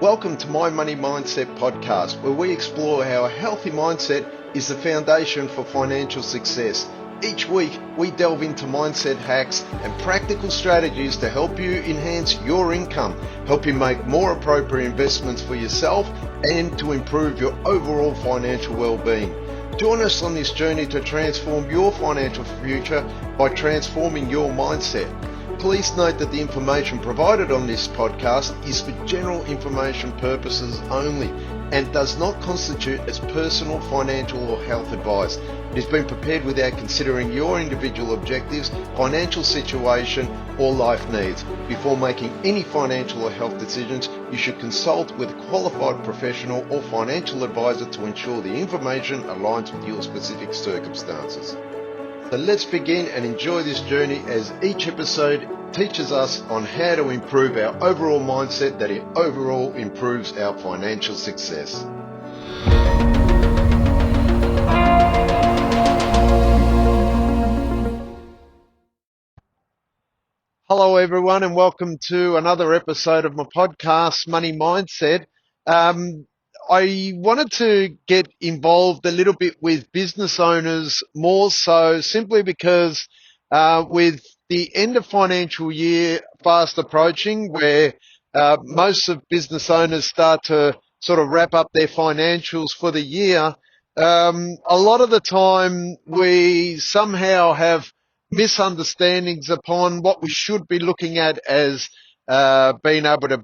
Welcome to My Money Mindset podcast, where we explore how a healthy mindset is the foundation for financial success. Each week, we delve into mindset hacks and practical strategies to help you enhance your income, help you make more appropriate investments for yourself, and to improve your overall financial well-being. Join us on this journey to transform your financial future by transforming your mindset. Please note that the information provided on this podcast is for general information purposes only and does not constitute as personal, financial or health advice. It has been prepared without considering your individual objectives, financial situation or life needs. Before making any financial or health decisions, you should consult with a qualified professional or financial advisor to ensure the information aligns with your specific circumstances. So let's begin and enjoy this journey as each episode teaches us on how to improve our overall mindset that it overall improves our financial success. Hello everyone and welcome to another episode of my podcast, Money Mindset. I wanted to get involved a little bit with business owners more so simply because with the end of financial year fast approaching where most of business owners start to sort of wrap up their financials for the year, a lot of the time we somehow have misunderstandings upon what we should be looking at as being able to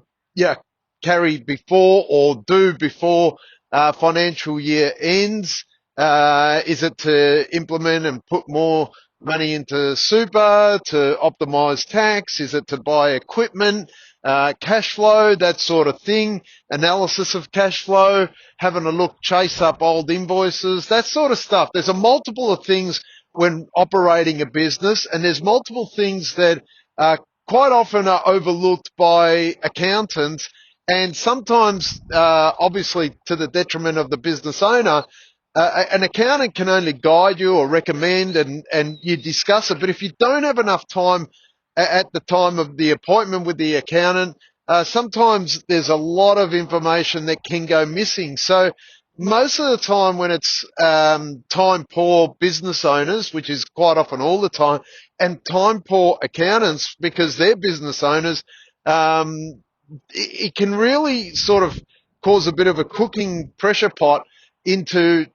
carry before or do before financial year ends. Is it to implement and put more money into super, to optimize tax? Is it to buy equipment, cash flow, that sort of thing, analysis of cash flow, having a look, chase up old invoices, that sort of stuff. There's a multiple of things when operating a business, and there's multiple things that quite often are overlooked by accountants, and sometimes, obviously, to the detriment of the business owner. An accountant can only guide you or recommend, and you discuss it. But if you don't have enough time at the time of the appointment with the accountant, sometimes there's a lot of information that can go missing. So most of the time when it's time poor business owners, which is quite often all the time, and time poor accountants because they're business owners, it can really sort of cause a bit of a cooking pressure pot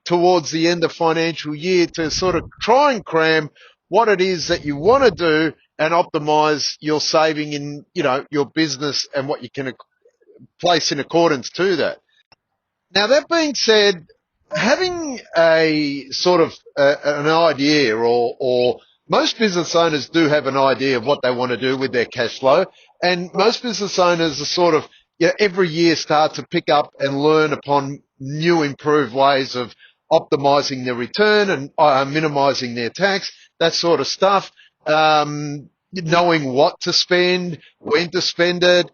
towards the end of financial year to sort of try and cram what it is that you want to do and optimize your saving in, your business and what you can place in accordance to that. Now, that being said, having a sort of an idea or most business owners do have an idea of what they want to do with their cash flow, and most business owners are sort of every year start to pick up and learn upon new improved ways of optimizing their return and minimizing their tax, that sort of stuff, knowing what to spend, when to spend it,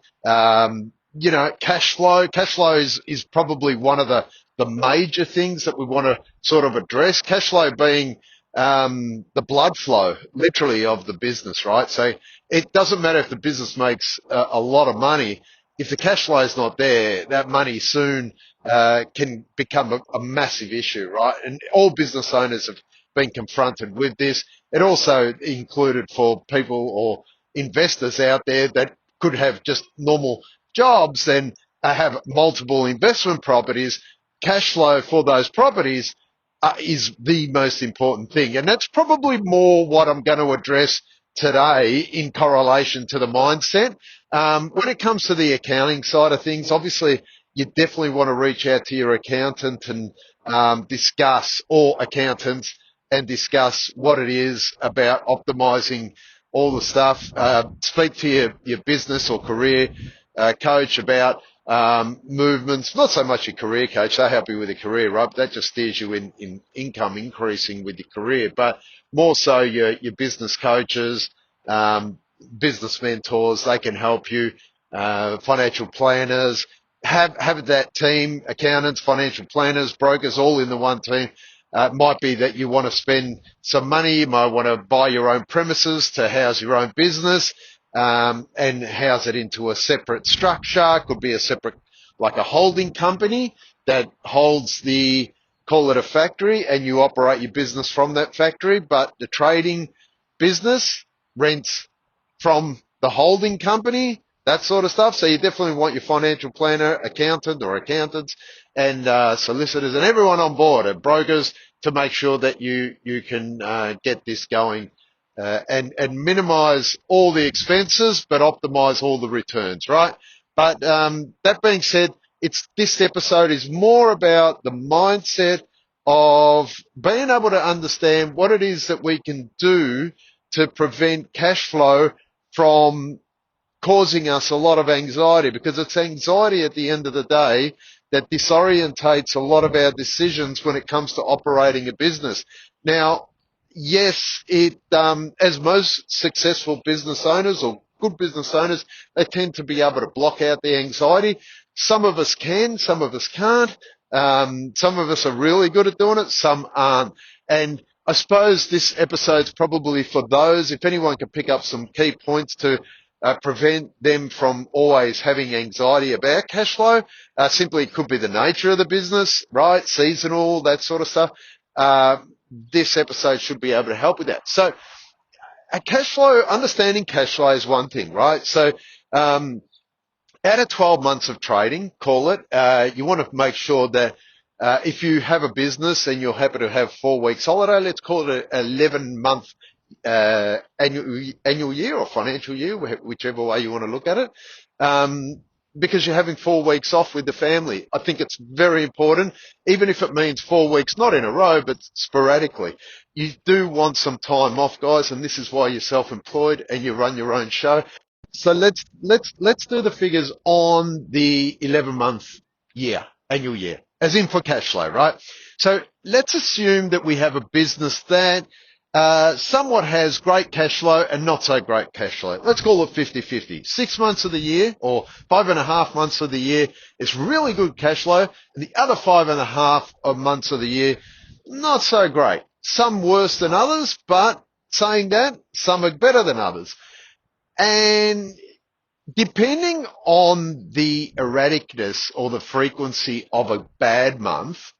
cash flow. Cash flow is probably one of the major things that we want to sort of address. Cash flow being the blood flow, literally, of the business, right? So it doesn't matter if the business makes a lot of money. If the cash flow is not there, that money soon can become a massive issue, right? And all business owners have been confronted with this. It also included for people or investors out there that could have just normal jobs and have multiple investment properties. Cash flow for those properties is the most important thing. And that's probably more what I'm going to address today in correlation to the mindset. When it comes to the accounting side of things, obviously you definitely want to reach out to your accountant and discuss, or accountants, and discuss what it is about optimizing all the stuff. Speak to your business or career coach about movements, not so much your career coach, they help you with your career, right? That just steers you in income increasing with your career, but more so your business coaches, business mentors, they can help you, financial planners, have that team, accountants, financial planners, brokers, all in the one team. It might be that you want to spend some money, you might want to buy your own premises to house your own business, and house it into a separate structure. Could be a separate like a holding company that holds call it a factory, and you operate your business from that factory, but the trading business rents from the holding company, that sort of stuff. So you definitely want your financial planner, accountant or accountants, and solicitors and everyone on board, and brokers, to make sure that you can get this going and minimize all the expenses, but optimize all the returns, right? But that being said, this episode is more about the mindset of being able to understand what it is that we can do to prevent cash flow from causing us a lot of anxiety, because it's anxiety at the end of the day that disorientates a lot of our decisions when it comes to operating a business. Now, yes, as most successful business owners or good business owners, they tend to be able to block out the anxiety. Some of us can, some of us can't. Some of us are really good at doing it, some aren't. And I suppose this episode's probably for those, if anyone can pick up some key points to prevent them from always having anxiety about cash flow. Simply, it could be the nature of the business, right? Seasonal, that sort of stuff. This episode should be able to help with that. So, understanding cash flow is one thing, right? So, out of 12 months of trading, call it, you want to make sure that if you have a business and you're happy to have 4 weeks holiday, let's call it an 11-month annual year or financial year, whichever way you want to look at it, because you're having 4 weeks off with the family. I think it's very important, even if it means 4 weeks, not in a row, but sporadically. You do want some time off, guys, and this is why you're self-employed and you run your own show. So let's do the figures on the 11-month annual year, as in for cash flow, right? So let's assume that we have a business that somewhat has great cash flow and not so great cash flow. Let's call it 50-50. 6 months of the year or 5.5 months of the year is really good cash flow, and the other 5.5 months of the year, not so great. Some worse than others, but saying that, some are better than others. And depending on the erraticness or the frequency of a bad month,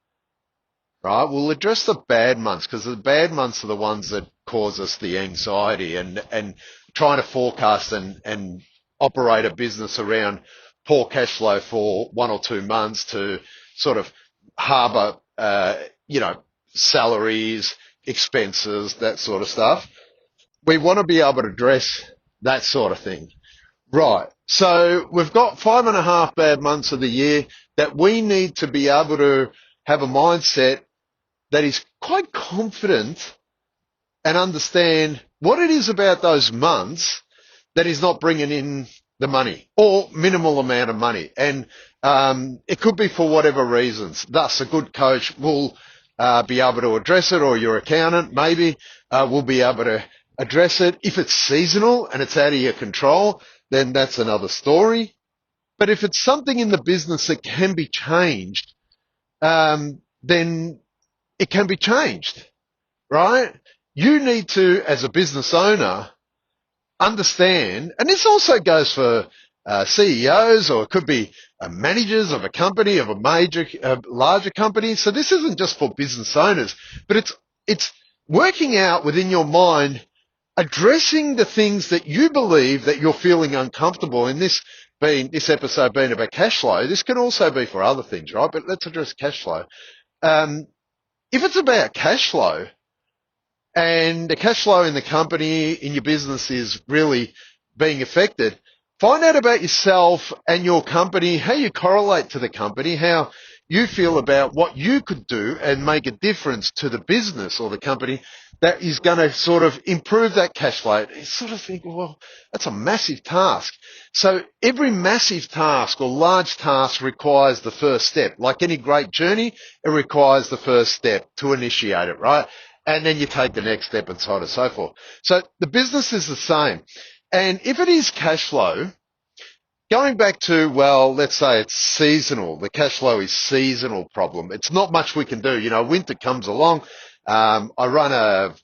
right, we'll address the bad months, because the bad months are the ones that cause us the anxiety and trying to forecast and operate a business around poor cash flow for 1 or 2 months to sort of harbour, salaries, expenses, that sort of stuff. We want to be able to address that sort of thing. Right. So we've got 5.5 bad months of the year that we need to be able to have a mindset that is quite confident and understand what it is about those months that is not bringing in the money or minimal amount of money. And it could be for whatever reasons. Thus, a good coach will be able to address it, or your accountant maybe will be able to address it. If it's seasonal and it's out of your control, then that's another story. But if it's something in the business that can be changed, then it can be changed, right? You need to, as a business owner, understand, and this also goes for CEOs, or it could be managers of a company, of a larger company. So this isn't just for business owners, but it's working out within your mind, addressing the things that you believe that you're feeling uncomfortable in. This episode being about cash flow, this can also be for other things, right? But let's address cash flow. If it's about cash flow and the cash flow in the company, in your business, is really being affected, find out about yourself and your company, how you correlate to the company, how you feel about what you could do and make a difference to the business or the company that is going to sort of improve that cash flow. You sort of think, well, that's a massive task. So every massive task or large task requires the first step. Like any great journey, it requires the first step to initiate it, right? And then you take the next step and so on and so forth. So the business is the same. And if it is cash flow, going back to, well, let's say it's seasonal. The cash flow is seasonal problem. It's not much we can do. Winter comes along. I run a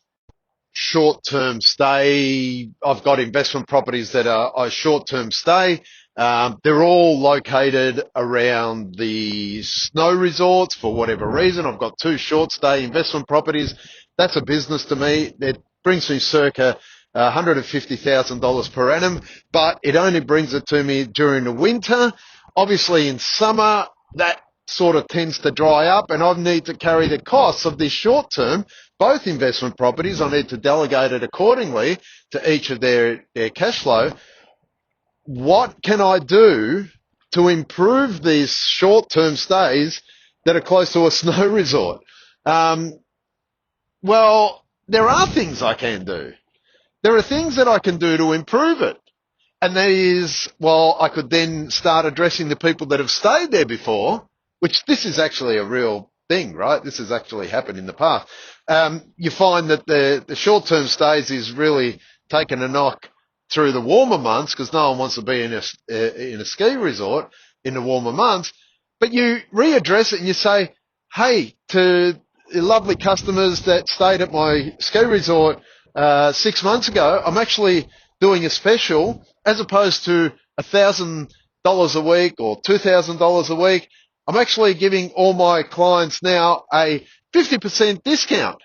short-term stay. I've got investment properties that are short-term stay. They're all located around the snow resorts for whatever reason. I've got 2 short stay investment properties. That's a business to me. It brings me circa $150,000 per annum, but it only brings it to me during the winter. Obviously in summer, that sort of tends to dry up, and I need to carry the costs of this short term, both investment properties. I need to delegate it accordingly to each of their cash flow. What can I do to improve these short-term stays that are close to a snow resort? Well, there are things I can do. There are things that I can do to improve it. And that is, well, I could then start addressing the people that have stayed there before, which this is actually a real thing, right? This has actually happened in the past. You find that the short-term stays is really taking a knock through the warmer months because no one wants to be in a ski resort in the warmer months. But you readdress it and you say, hey, to the lovely customers that stayed at my ski resort 6 months ago, I'm actually doing a special as opposed to $1,000 a week or $2,000 a week. I'm actually giving all my clients now a 50% discount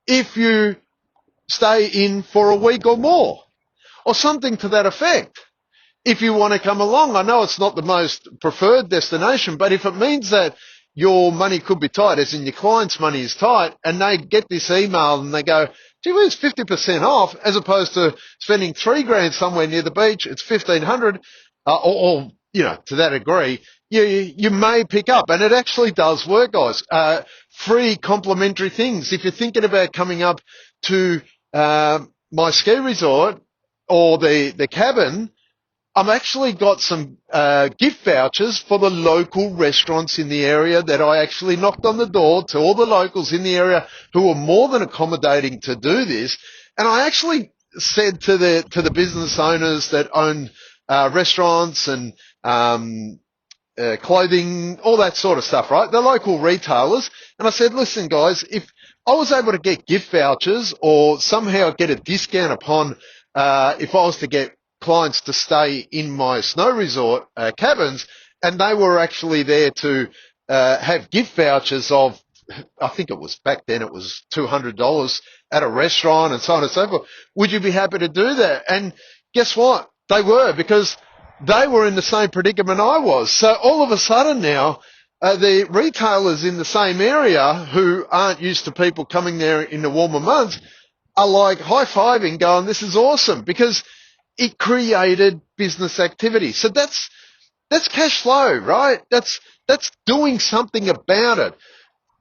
if you stay in for a week or more, or something to that effect. If you want to come along, I know it's not the most preferred destination, but if it means that your money could be tight, as in your client's money is tight, and they get this email and they go, gee whiz, 50% off, as opposed to spending $3,000 somewhere near the beach, it's 1,500, or you know, to that degree, you may pick up, and it actually does work, guys. Free complimentary things. If you're thinking about coming up to my ski resort or the cabin, I've actually got some gift vouchers for the local restaurants in the area that I actually knocked on the door to all the locals in the area who were more than accommodating to do this. And I actually said to the business owners that own restaurants and clothing, all that sort of stuff, right? The local retailers. And I said, listen, guys, if I was able to get gift vouchers or somehow get a discount upon if I was to get clients to stay in my snow resort cabins, and they were actually there to have gift vouchers of, I think it was back then it was $200 at a restaurant and so on and so forth, would you be happy to do that? And guess what? They were, because they were in the same predicament I was. So all of a sudden now, the retailers in the same area who aren't used to people coming there in the warmer months are like high-fiving, going, this is awesome, because it created business activity. So that's cash flow, right? That's doing something about it.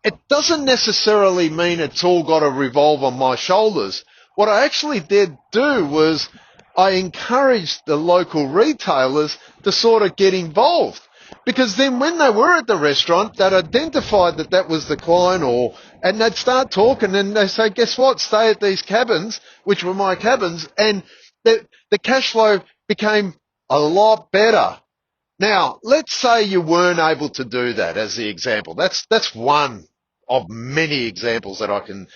It doesn't necessarily mean it's all got to revolve on my shoulders. What I actually did do was I encouraged the local retailers to sort of get involved, because then when they were at the restaurant, they'd identified that that was the client, and they'd start talking and they say, guess what? Stay at these cabins, which were my cabins, and the cash flow became a lot better. Now, let's say you weren't able to do that as the example. That's one of many examples that I can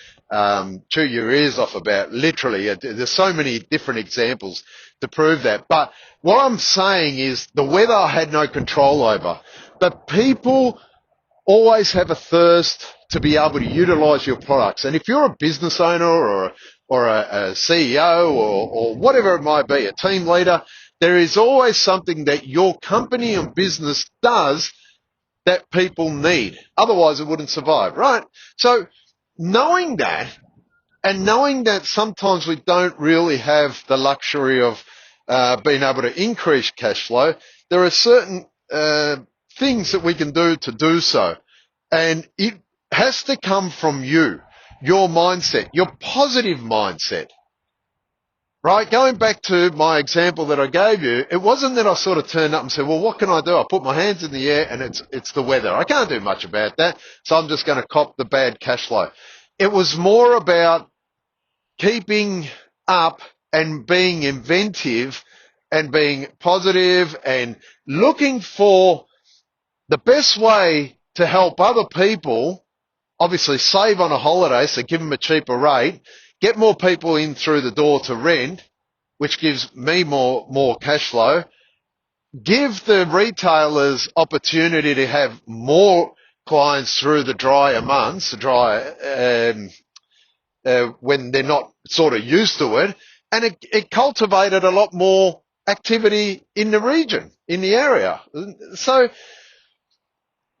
chew your ears off about. Literally, there's so many different examples to prove that. But what I'm saying is the weather I had no control over. But people always have a thirst to be able to utilize your products. And if you're a business owner or a CEO or whatever it might be, a team leader, there is always something that your company and business does that people need. Otherwise, it wouldn't survive, right? So knowing that, and knowing that sometimes we don't really have the luxury of being able to increase cash flow, there are certain things that we can do to do so. And it has to come from you, your mindset, your positive mindset. Right, going back to my example that I gave you, it wasn't that I sort of turned up and said, well, what can I do? I put my hands in the air and it's the weather. I can't do much about that, so I'm just going to cop the bad cash flow. It was more about keeping up and being inventive and being positive and looking for the best way to help other people, obviously save on a holiday, so give them a cheaper rate, get more people in through the door to rent, which gives me more cash flow, give the retailers opportunity to have more clients through the drier months, when they're not sort of used to it, and it cultivated a lot more activity in the region, in the area. So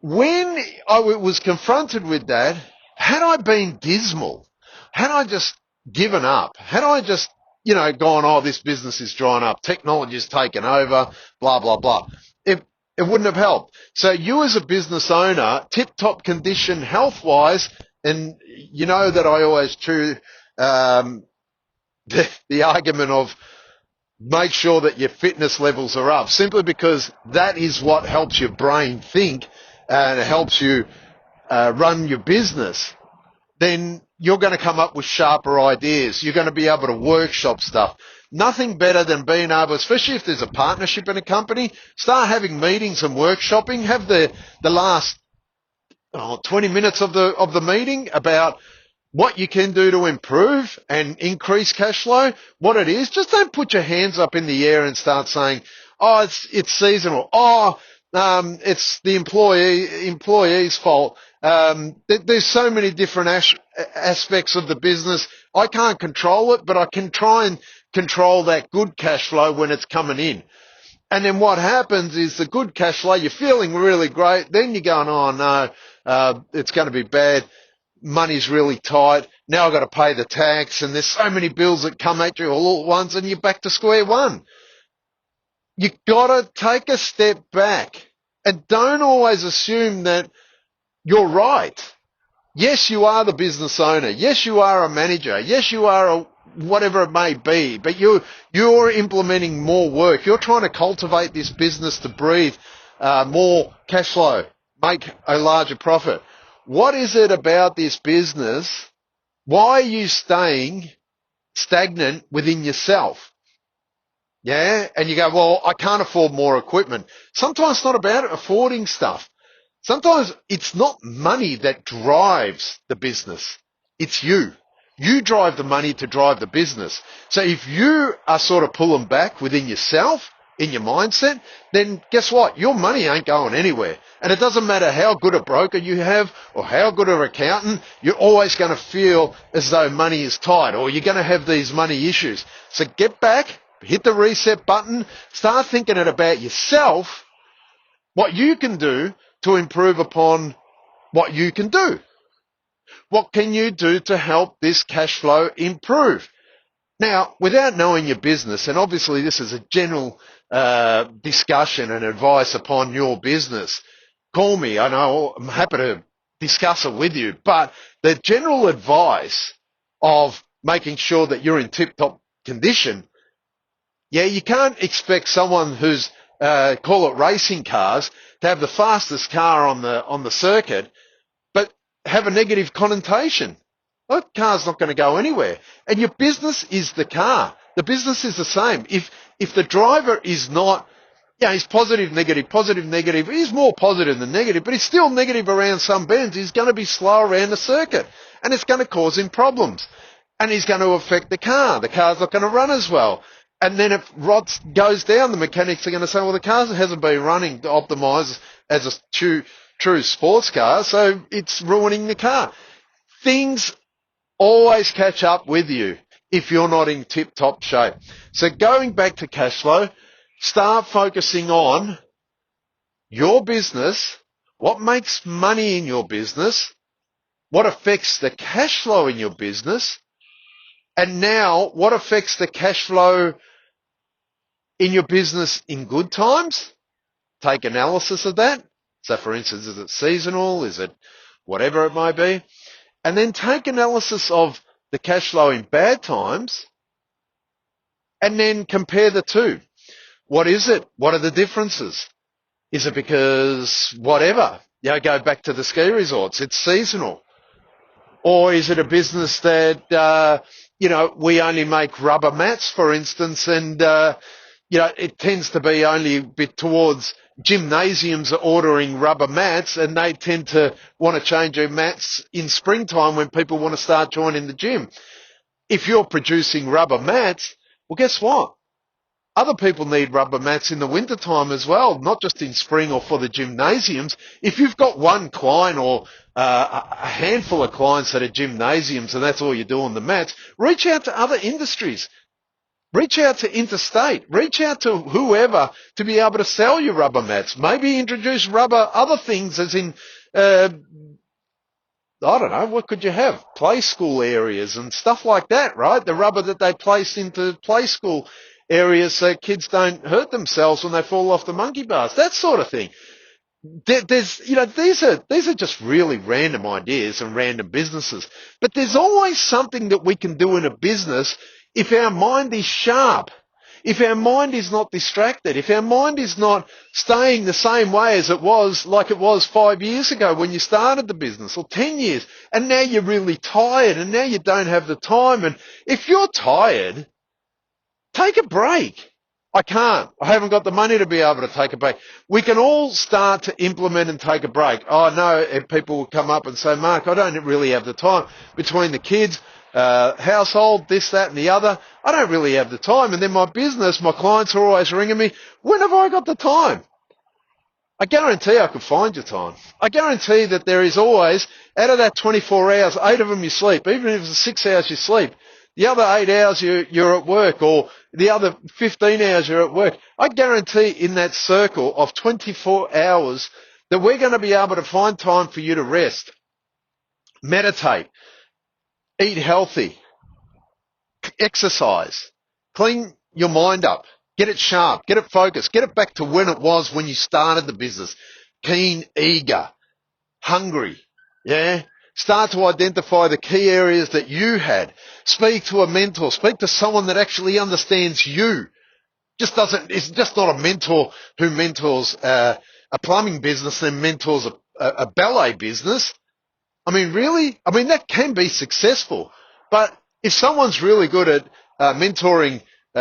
when I was confronted with that, had I been dismal, had I just given up, had I just, gone, oh, this business is drying up, technology's taken over, blah, blah, blah, it wouldn't have helped. So you as a business owner, tip-top condition health-wise, and you know that I always chew the argument of make sure that your fitness levels are up, simply because that is what helps your brain think and it helps you run your business. Then you're going to come up with sharper ideas. You're going to be able to workshop stuff. Nothing better than being able, especially if there's a partnership in a company, start having meetings and workshopping. Have the last 20 minutes of the meeting about what you can do to improve and increase cash flow, what it is. Just don't put your hands up in the air and start saying, oh, it's seasonal. Oh, it's the employee's fault. There's so many different aspects of the business. I can't control it, but I can try and control that good cash flow when it's coming in. And then what happens is the good cash flow, you're feeling really great. Then you're going, oh no, it's going to be bad. Money's really tight. Now I've got to pay the tax, and there's so many bills that come at you all at once, and you're back to square one. You've got to take a step back and don't always assume that you're right. Yes, you are the business owner. Yes, you are a manager. Yes, you are a whatever it may be, but you're implementing more work. You're trying to cultivate this business to breathe more cash flow, make a larger profit. What is it about this business? Why are you staying stagnant within yourself? Yeah, and you go, well, I can't afford more equipment. Sometimes it's not about affording stuff. Sometimes it's not money that drives the business. It's you. You drive the money to drive the business. So if you are sort of pulling back within yourself, in your mindset, then guess what? Your money ain't going anywhere. And it doesn't matter how good a broker you have or how good an accountant, you're always going to feel as though money is tight or you're going to have these money issues. So get back, hit the reset button, start thinking about yourself, what you can do to improve upon what you can do. What can you do to help this cash flow improve? Now, without knowing your business, and obviously this is a general discussion and advice upon your business, call me. I know I'm happy to discuss it with you, but the general advice of making sure that you're in tip-top condition, yeah, you can't expect someone who's, call it racing cars, to have the fastest car on the circuit, but have a negative connotation. That car's not going to go anywhere. And your business is the car. The business is the same. If the driver is not, he's positive, negative, he's more positive than negative, but he's still negative around some bends, he's going to be slow around the circuit. And it's going to cause him problems. And he's going to affect the car. The car's not going to run as well. And then if Rod goes down, the mechanics are going to say, well, the car hasn't been running to optimise as a true sports car, so it's ruining the car. Things always catch up with you if you're not in tip-top shape. So going back to cash flow, start focusing on your business, what makes money in your business, what affects the cash flow in your business, and now what affects the cash flow in your business in good times. Take analysis of that. So for instance, is it seasonal? Is it whatever it may be? And then take analysis of the cash flow in bad times and then compare the two. What is it? What are the differences? Is it because whatever? Go back to the ski resorts. It's seasonal. Or is it a business that, we only make rubber mats, for instance, and, it tends to be only a bit towards gymnasiums are ordering rubber mats and they tend to want to change their mats in springtime when people want to start joining the gym. If you're producing rubber mats, well, guess what? Other people need rubber mats in the wintertime as well, not just in spring or for the gymnasiums. If you've got one client or a handful of clients that are gymnasiums and that's all you do on the mats, reach out to other industries. Reach out to interstate. Reach out to whoever to be able to sell you rubber mats. Maybe introduce rubber other things as in I don't know, what could you have? Play school areas and stuff like that, right? The rubber that they place into play school areas so kids don't hurt themselves when they fall off the monkey bars, that sort of thing. There's, these are just really random ideas and random businesses. But there's always something that we can do in a business if our mind is sharp. If our mind is not distracted, if our mind is not staying the same way as it was, like it was 5 years ago when you started the business, or 10 years, and now you're really tired and now you don't have the time. And if you're tired, take a break. I can't. I haven't got the money to be able to take a break. We can all start to implement and take a break. Oh no, people will come up and say, Mark, I don't really have the time between the kids, household, this, that and the other. I don't really have the time. And then my business, my clients are always ringing me, when have I got the time? I guarantee I could find your time. I guarantee that there is always, out of that 24 hours, 8 of them you sleep. Even if it's 6 hours you sleep, the other 8 hours you're at work, or the other 15 hours you're at work. I guarantee in that circle of 24 hours that we're going to be able to find time for you to rest, meditate, eat healthy, exercise, clean your mind up, get it sharp, get it focused, get it back to when it was when you started the business. Keen, eager, hungry, yeah? Start to identify the key areas that you had. Speak to a mentor. Speak to someone that actually understands you. It's just not a mentor who mentors a plumbing business then mentors a ballet business. I mean, really? I mean, that can be successful. But if someone's really good at mentoring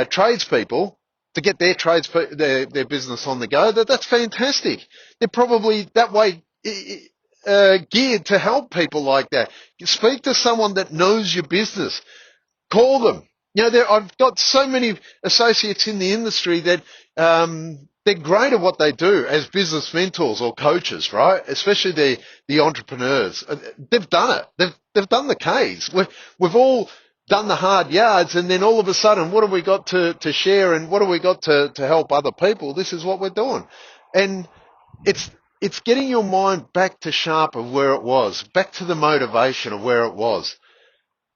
tradespeople to get their business on the go, that's fantastic. They're probably that way geared to help people like that. Speak to someone that knows your business. Call them. I've got so many associates in the industry that they're great at what they do as business mentors or coaches, right? Especially the entrepreneurs. They've done it. They've done the Ks. We've all done the hard yards, and then all of a sudden, what have we got to share, and what have we got to help other people? This is what we're doing, and it's getting your mind back to sharp of where it was, back to the motivation of where it was.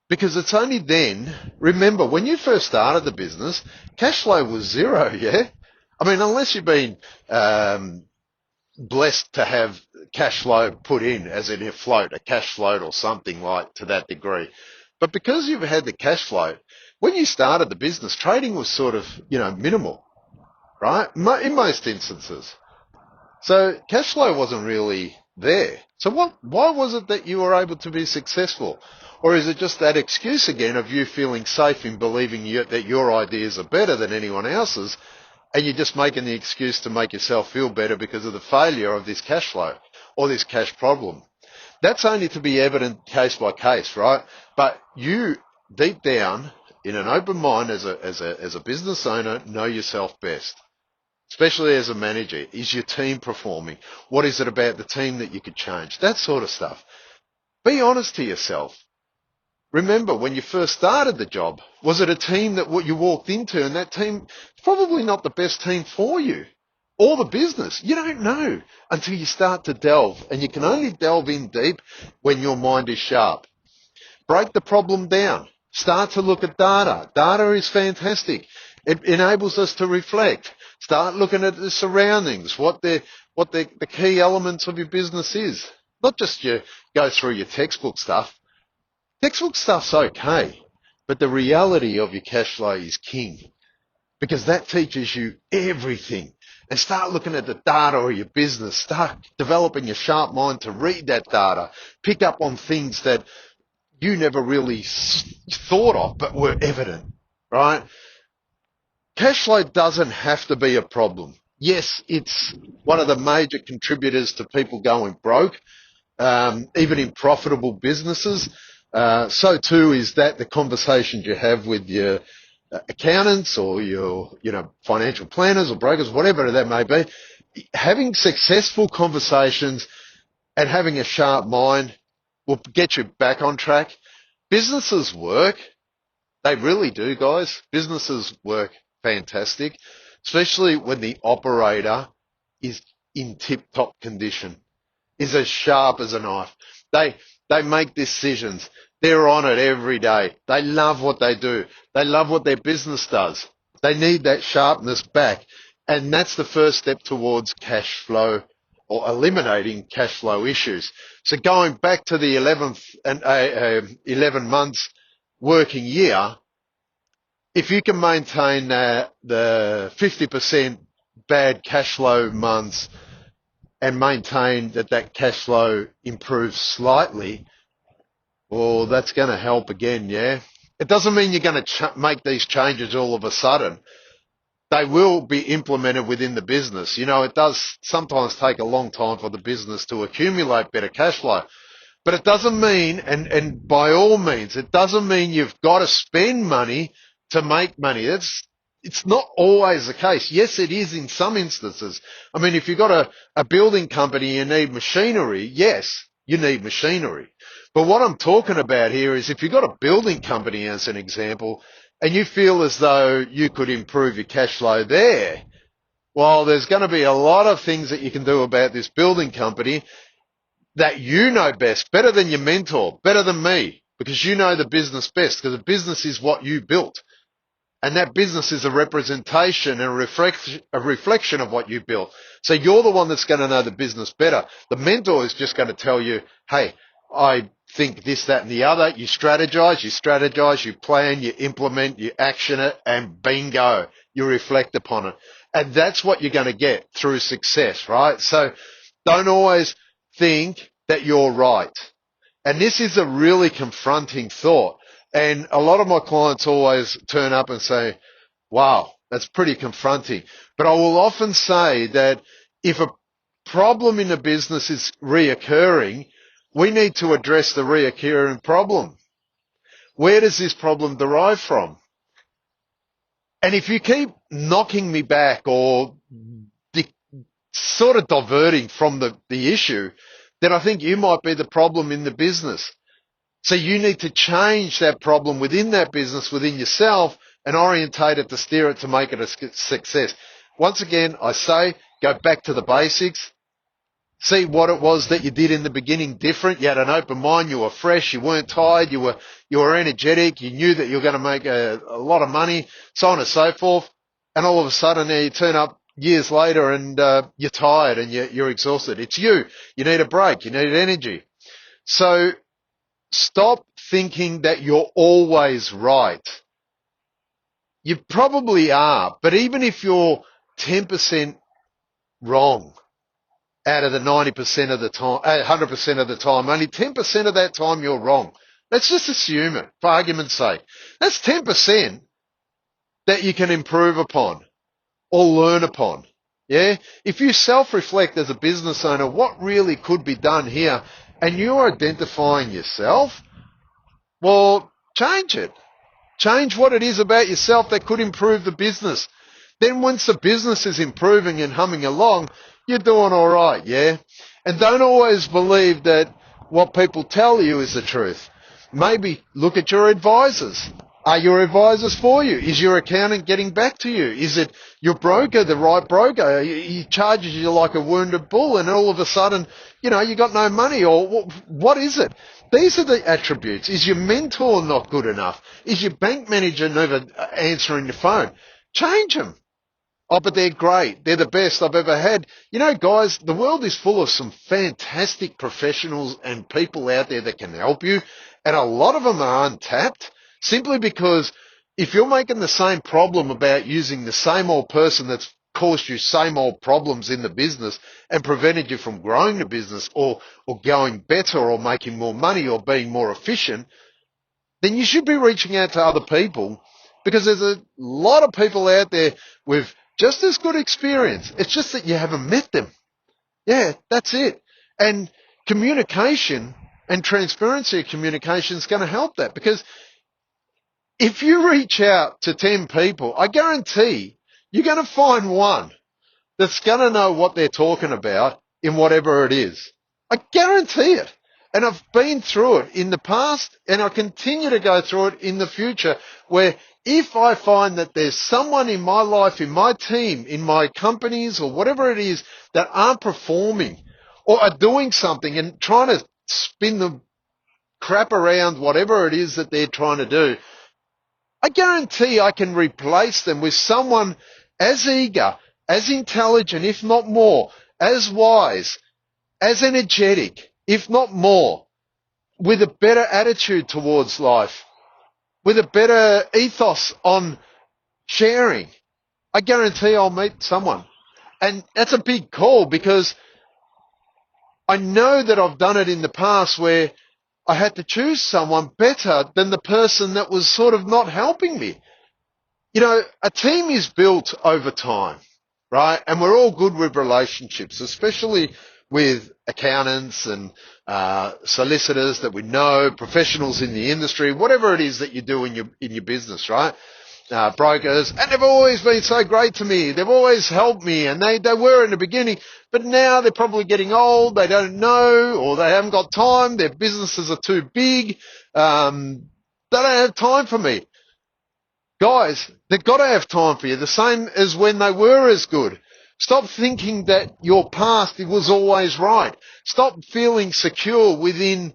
Because it's only then, remember, when you first started the business, cash flow was zero, yeah? I mean, unless you've been blessed to have cash flow put in, as in a float, a cash float or something like to that degree. But because you've had the cash flow, when you started the business, trading was sort of, minimal, right? In most instances. So cash flow wasn't really there. So why was it that you were able to be successful? Or is it just that excuse again of you feeling safe in believing that your ideas are better than anyone else's, and you're just making the excuse to make yourself feel better because of the failure of this cash flow or this cash problem? That's only to be evident case by case, right? But you, deep down, in an open mind as a business owner, know yourself best. Especially as a manager. Is your team performing? What is it about the team that you could change? That sort of stuff. Be honest to yourself. Remember, when you first started the job, was it a team that you walked into, and that team probably not the best team for you or the business? You don't know until you start to delve, and you can only delve in deep when your mind is sharp. Break the problem down. Start to look at data. Data is fantastic. It enables us to reflect. Start looking at the surroundings, what the key elements of your business is. Not just you go through your textbook stuff. Textbook stuff's okay, but the reality of your cash flow is king, because that teaches you everything. And start looking at the data of your business. Start developing your sharp mind to read that data. Pick up on things that you never really thought of but were evident, right? Cash flow doesn't have to be a problem. Yes, it's one of the major contributors to people going broke, even in profitable businesses. So too is that the conversations you have with your accountants or your, financial planners or brokers, whatever that may be, having successful conversations and having a sharp mind will get you back on track. Businesses work. They really do, guys. Businesses work fantastic, especially when the operator is in tip-top condition, is as sharp as a knife. They they make decisions. They're on it every day. They love what they do. They love what their business does. They need that sharpness back. And that's the first step towards cash flow or eliminating cash flow issues. So going back to the 11 months working year, if you can maintain the 50% bad cash flow months and maintain that cash flow improves slightly, well, that's going to help again, yeah? It doesn't mean you're going to make these changes all of a sudden. They will be implemented within the business. It does sometimes take a long time for the business to accumulate better cash flow. But it doesn't mean, and by all means, it doesn't mean you've got to spend money to make money. It's not always the case. Yes, it is in some instances. I mean, if you've got a building company, you need machinery. Yes, you need machinery. But what I'm talking about here is if you've got a building company as an example, and you feel as though you could improve your cash flow there, well, there's going to be a lot of things that you can do about this building company that you know best, better than your mentor, better than me, because you know the business best, because the business is what you built. And that business is a representation and a reflection of what you built. So you're the one that's going to know the business better. The mentor is just going to tell you, hey, I think this, that, and the other. You strategize, you plan, you implement, you action it, and bingo, you reflect upon it. And that's what you're going to get through success, right? So don't always think that you're right. And this is a really confronting thought. And a lot of my clients always turn up and say, wow, that's pretty confronting. But I will often say that if a problem in a business is reoccurring, we need to address the reoccurring problem. Where does this problem derive from? And if you keep knocking me back or sort of diverting from the issue, then I think you might be the problem in the business. So you need to change that problem within that business, within yourself, and orientate it to steer it to make it a success. Once again, I say, go back to the basics. See what it was that you did in the beginning different. You had an open mind. You were fresh. You weren't tired. You were energetic. You knew that you were going to make a lot of money, so on and so forth. And all of a sudden, you turn up years later and you're tired and you're exhausted. It's you. You need a break. You need energy. So stop thinking that you're always right. You probably are, but even if you're 10% wrong out of the 90% of the time, 100% of the time, only 10% of that time you're wrong. Let's just assume it, for argument's sake. That's 10% that you can improve upon or learn upon. Yeah? If you self-reflect as a business owner, what really could be done here, and you're identifying yourself, well, change it. Change what it is about yourself that could improve the business. Then once the business is improving and humming along, you're doing all right, yeah? And don't always believe that what people tell you is the truth. Maybe look at your advisors. Are your advisors for you? Is your accountant getting back to you? Is it your broker, the right broker? He charges you like a wounded bull and all of a sudden, you got no money, or what is it? These are the attributes. Is your mentor not good enough? Is your bank manager never answering the phone? Change them. Oh, but they're great. They're the best I've ever had. Guys, the world is full of some fantastic professionals and people out there that can help you. And a lot of them are untapped simply because if you're making the same problem about using the same old person that's caused you same old problems in the business and prevented you from growing the business or going better or making more money or being more efficient, then you should be reaching out to other people, because there's a lot of people out there with just as good experience. It's just that you haven't met them. Yeah, that's it. And communication and transparency of communication is going to help that, because If you reach out to 10 people, I guarantee you're going to find one that's going to know what they're talking about in whatever it is. I guarantee it. And I've been through it in the past, and I continue to go through it in the future, where if I find that there's someone in my life, in my team, in my companies, or whatever it is, that aren't performing or are doing something and trying to spin the crap around whatever it is that they're trying to do, I guarantee I can replace them with someone as eager, as intelligent, if not more, as wise, as energetic, if not more, with a better attitude towards life, with a better ethos on sharing. I guarantee I'll meet someone. And that's a big call, because I know that I've done it in the past where I had to choose someone better than the person that was sort of not helping me. You know, a team is built over time, right? And we're all good with relationships, especially with accountants and solicitors that we know, professionals in the industry, whatever it is that you do in your business, right? Brokers, and they've always been so great to me. They've always helped me, and they were in the beginning, but now they're probably getting old. They don't know, or they haven't got time. Their businesses are too big. They don't have time for me. Guys, they've got to have time for you, the same as when they were as good. Stop thinking that your past was always right. Stop feeling secure within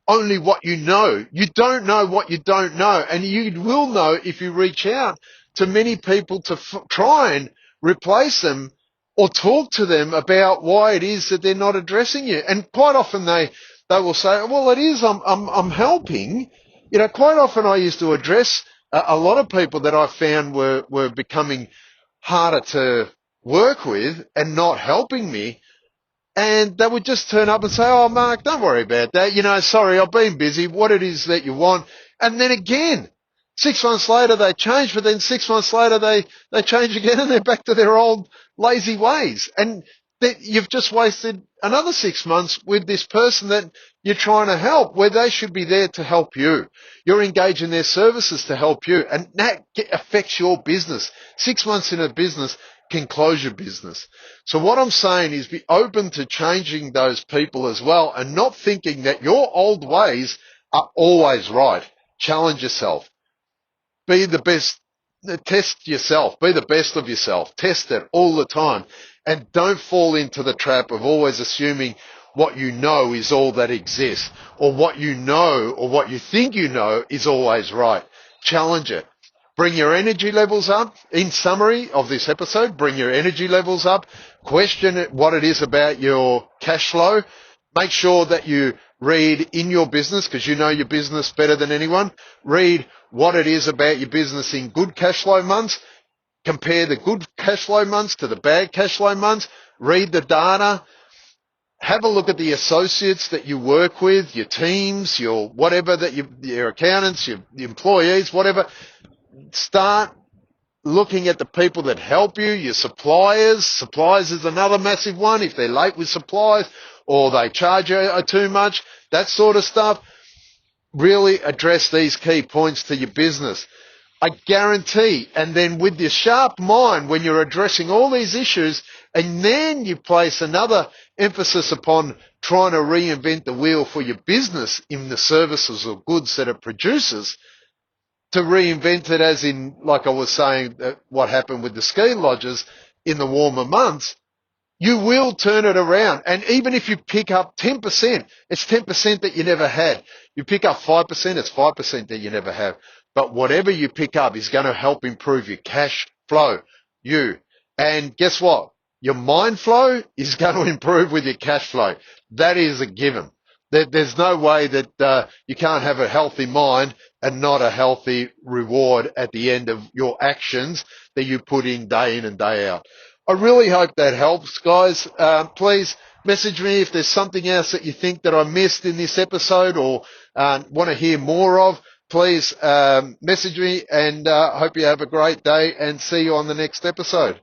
only what you know. You don't know what you don't know, and you will know if you reach out to many people to try and replace them or talk to them about why it is that they're not addressing you. And quite often they will say, well, it is, I'm helping. You know, quite often I used to address a lot of people that I found were becoming harder to work with and not helping me. And they would just turn up and say, oh, Mark, don't worry about that. You know, sorry, I've been busy. What it is that you want. And then again, 6 months later, they change, but then 6 months later, they change again, and they're back to their old lazy ways. And you've just wasted another 6 months with this person that you're trying to help, where they should be there to help you. You're engaging their services to help you, and that affects your business. 6 months in a business can close your business. So what I'm saying is, be open to changing those people as well, and not thinking that your old ways are always right. Challenge yourself. Be the best. Test yourself. Be the best of yourself. Test it all the time. And don't fall into the trap of always assuming what you know is all that exists, or what you know or what you think you know is always right. Challenge it. Bring your energy levels up. In summary of this episode, bring your energy levels up. Question what it is about your cash flow. Make sure that you read in your business, because you know your business better than anyone. Read what it is about your business in good cash flow months. Compare the good cash flow months to the bad cash flow months. Read the data. Have a look at the associates that you work with, your teams, your whatever, that your accountants, your employees, whatever. Start looking at the people that help you, your suppliers. Suppliers is another massive one. If they're late with supplies or they charge you too much, that sort of stuff. Really address these key points to your business. I guarantee, and then with your sharp mind, when you're addressing all these issues, and then you place another emphasis upon trying to reinvent the wheel for your business in the services or goods that it produces, to reinvent it, as in, like I was saying, what happened with the ski lodges in the warmer months, you will turn it around. And even if you pick up 10%, it's 10% that you never had. You pick up 5%, it's 5% that you never have. But whatever you pick up is going to help improve your cash flow. And guess what? Your mind flow is going to improve with your cash flow. That is a given. There's no way that you can't have a healthy mind and not a healthy reward at the end of your actions that you put in and day out. I really hope that helps, guys. Please message me if there's something else that you think that I missed in this episode or want to hear more of. Please message me, and hope you have a great day, and see you on the next episode.